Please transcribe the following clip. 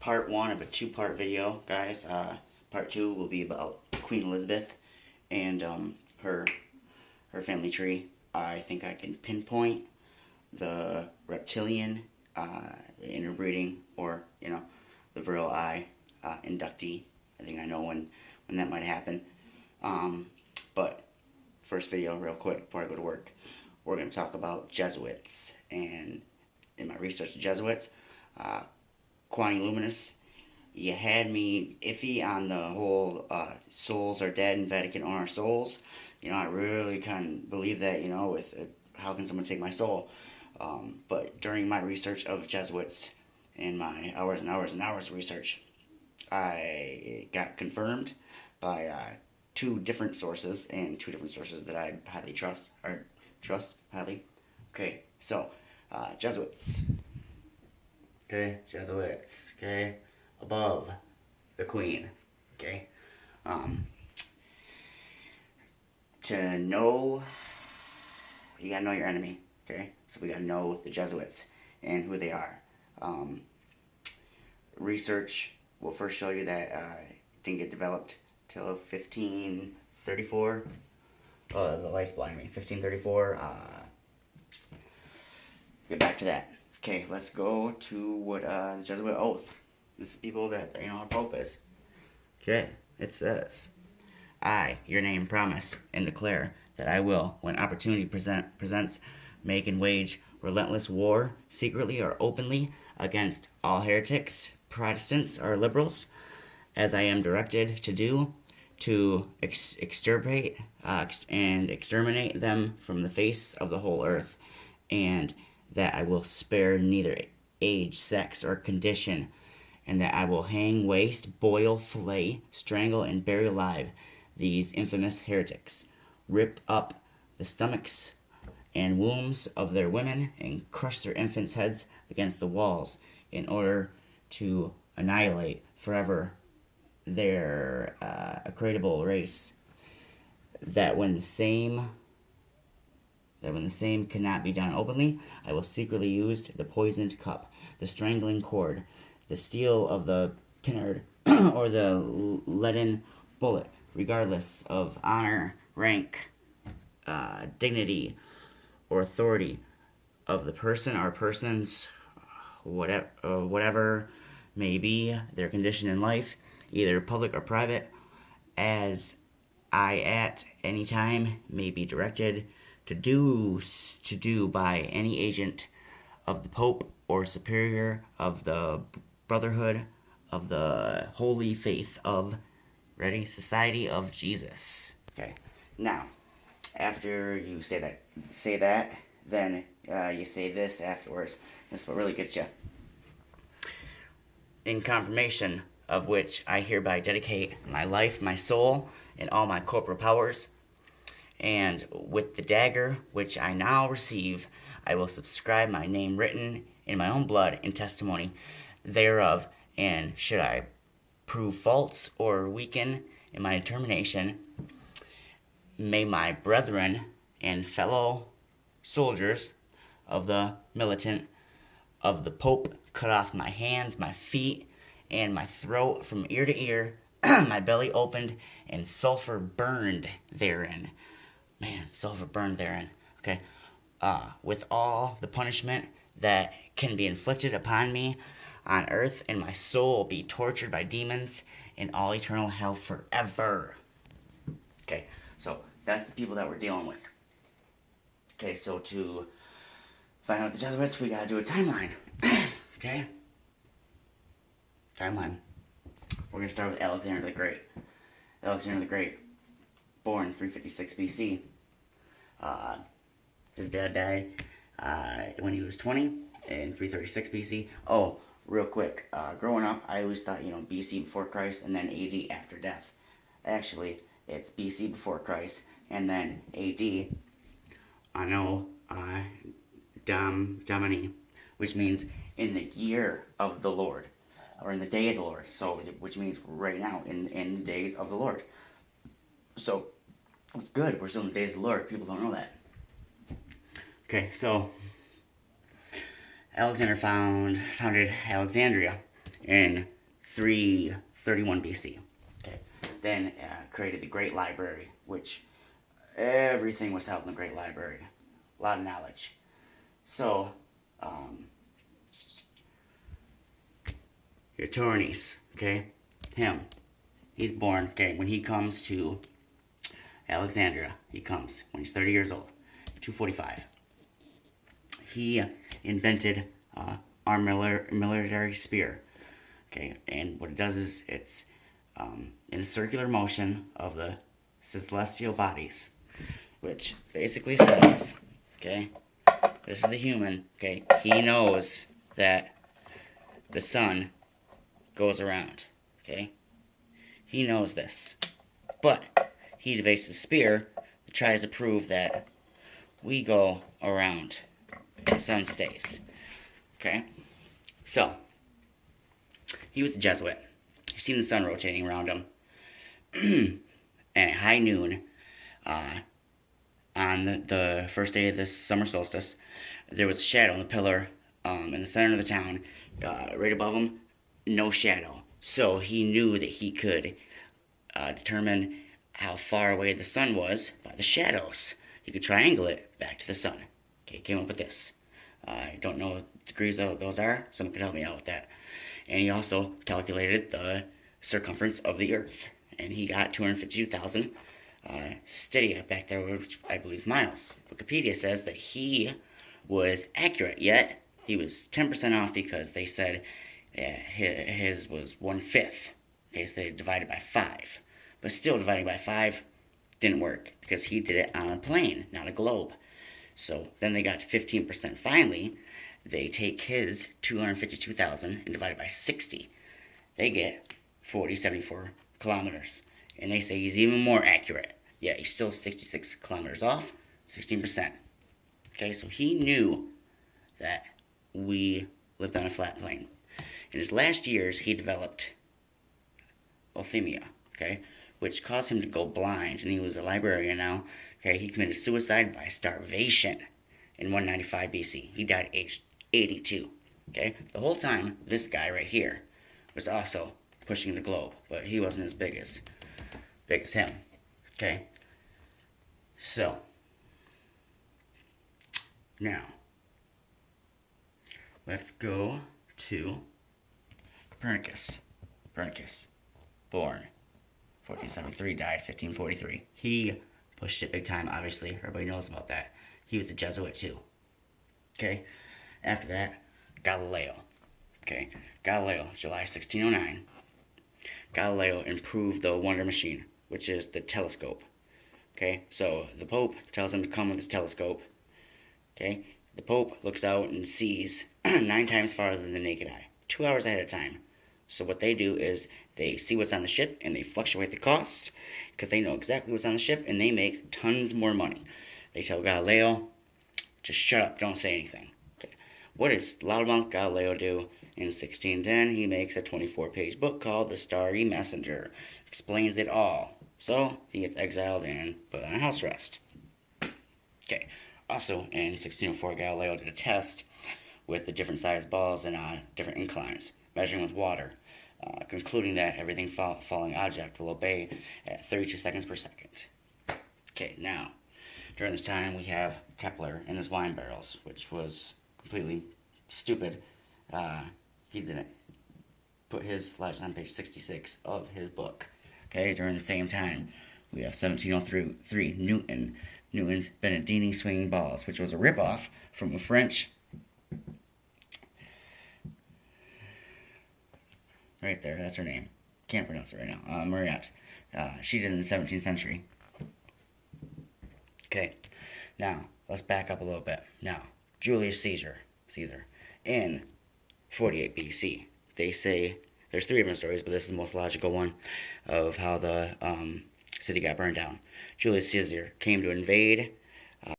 part one of a two-part video, guys. Part two will be about Queen Elizabeth and her family tree. I think I can pinpoint the reptilian interbreeding, or the virile eye inductee. I think I know when that might happen. But first video, real quick before I go to work, we're going to talk about Jesuits. And in my research of Jesuits, Quani Luminous, you had me iffy on the whole souls are dead and Vatican are our souls. I really couldn't believe that, with how can someone take my soul? But during my research of Jesuits and my hours and hours and hours of research, I got confirmed by two different sources, and two different sources that I highly trust highly. Okay, so Jesuits. Okay, Jesuits. Okay, above the Queen. Okay, to know, you gotta know your enemy. Okay, so we gotta know the Jesuits and who they are. Research will first show you that it didn't get developed till 1534. Oh, the light's blinding me. 1534. Get back to that. Okay, let's go to what the Jesuit oath. This is people that our Pope is. Okay, it says, I, your name, promise and declare that I will, when opportunity presents, make and wage relentless war, secretly or openly, against all heretics, Protestants, or liberals, as I am directed to do, to extirpate and exterminate them from the face of the whole earth, and that I will spare neither age, sex, or condition, and that I will hang, waste, boil, flay, strangle, and bury alive these infamous heretics, rip up the stomachs and wombs of their women, and crush their infants' heads against the walls, in order to annihilate forever their accreditable race. That when the same cannot be done openly, I will secretly use the poisoned cup, the strangling cord, the steel of the poniard, or the leaden bullet, regardless of honor, rank, dignity, or authority of the person or persons, whatever may be their condition in life, either public or private, as I at any time may be directed to do by any agent of the Pope or superior of the Brotherhood of the Holy Faith of Society of Jesus. Okay, now after you say that, then you say this afterwards. This is what really gets you. In confirmation of which I hereby dedicate my life, my soul, and all my corporal powers, and with the dagger which I now receive, I will subscribe my name written in my own blood in testimony thereof, and should I prove false or weaken in my determination, may my brethren and fellow soldiers of the militant of the Pope cut off my hands, my feet, and my throat from ear to ear, my belly opened, and sulfur burned therein. Man, sulfur burned therein. Okay. With all the punishment that can be inflicted upon me on earth, and my soul be tortured by demons in all eternal hell forever. Okay, so that's the people that we're dealing with. Okay, so to find out the Jesuits, we gotta do a timeline. Okay? Timeline. We're gonna start with Alexander the Great. Alexander the Great, born 356 BC. His dad died when he was 20 in 336 BC. Oh, real quick, growing up, I always thought, BC before Christ and then AD after death. Actually, it's BC before Christ and then AD, Domini, which means in the year of the Lord, or in the day of the Lord. So, which means right now, in the days of the Lord. So, it's good. We're still in the days of the Lord. People don't know that. Okay, so Alexander founded Alexandria in 331 BC. Okay, then created the Great Library, which everything was held in the Great Library. A lot of knowledge. So, your Taurinus, okay, he's born, okay, when he comes to Alexandria, he comes when he's 30 years old, 245. He invented our military spear, okay, and what it does is it's in a circular motion of the celestial bodies, which basically says, okay, this is the human, okay, he knows that the sun goes around, okay, he knows this, but he debates a spear that tries to prove that we go around, the sun stays, okay, so, he was a Jesuit. He's seen the sun rotating around him. And at high noon, on the first day of the summer solstice, there was a shadow on the pillar in the center of the town. Right above him, no shadow. So he knew that he could determine how far away the sun was by the shadows. He could triangulate it back to the sun. Okay, came up with this. I don't know what degrees those are. Someone could help me out with that. And he also calculated the circumference of the Earth. And he got 252,000 stadia back there, which I believe is miles. Wikipedia says that he was accurate, yet he was 10% off because they said his was 1/5. Okay, so they divided by 5. But still, dividing by 5 didn't work because he did it on a plane, not a globe. So then they got to 15%. Finally, they take his 252,000 and divide it by 60. They get 4074 kilometers. And they say he's even more accurate. Yeah, he's still 66 kilometers off, 16%. Okay, so he knew that we lived on a flat plane. In his last years, he developed euthymia, okay, which caused him to go blind, and he was a librarian now. Okay, he committed suicide by starvation in 195 BC. He died at age 82. Okay, the whole time, this guy right here was also pushing the globe, but he wasn't as big as him. Okay, so now let's go to Copernicus. Copernicus, born 1473, died 1543. He pushed it big time, obviously. Everybody knows about that. He was a Jesuit too. Okay, after that, Galileo. Okay, Galileo, July 1609. Galileo improved the wonder machine, which is the telescope. Okay, so the Pope tells him to come with his telescope. Okay, the Pope looks out and sees 9 times farther than the naked eye, 2 hours ahead of time. So what they do is they see what's on the ship and they fluctuate the costs because they know exactly what's on the ship and they make tons more money. They tell Galileo, just shut up, don't say anything. Okay. What does loudmouth Galileo do? In 1610, he makes a 24-page book called The Starry Messenger. Explains it all. So, he gets exiled and put on house arrest. Okay. Also, in 1604, Galileo did a test with the different sized balls and different inclines, measuring with water, concluding that everything falling object will obey at 32 seconds per second. Okay, now, during this time, we have Kepler and his wine barrels, which was completely stupid. He didn't put his legend on page 66 of his book. Okay, during the same time, we have 1703, Newton's Benedini swinging balls, which was a ripoff from a French. Right there, that's her name. Can't pronounce it right now. Mariette. She did it in the 17th century. Okay, now, let's back up a little bit. Now, Julius Caesar, in 48 BC. They say, there's 3 different stories, but this is the most logical one of how the city got burned down. Julius Caesar came to invade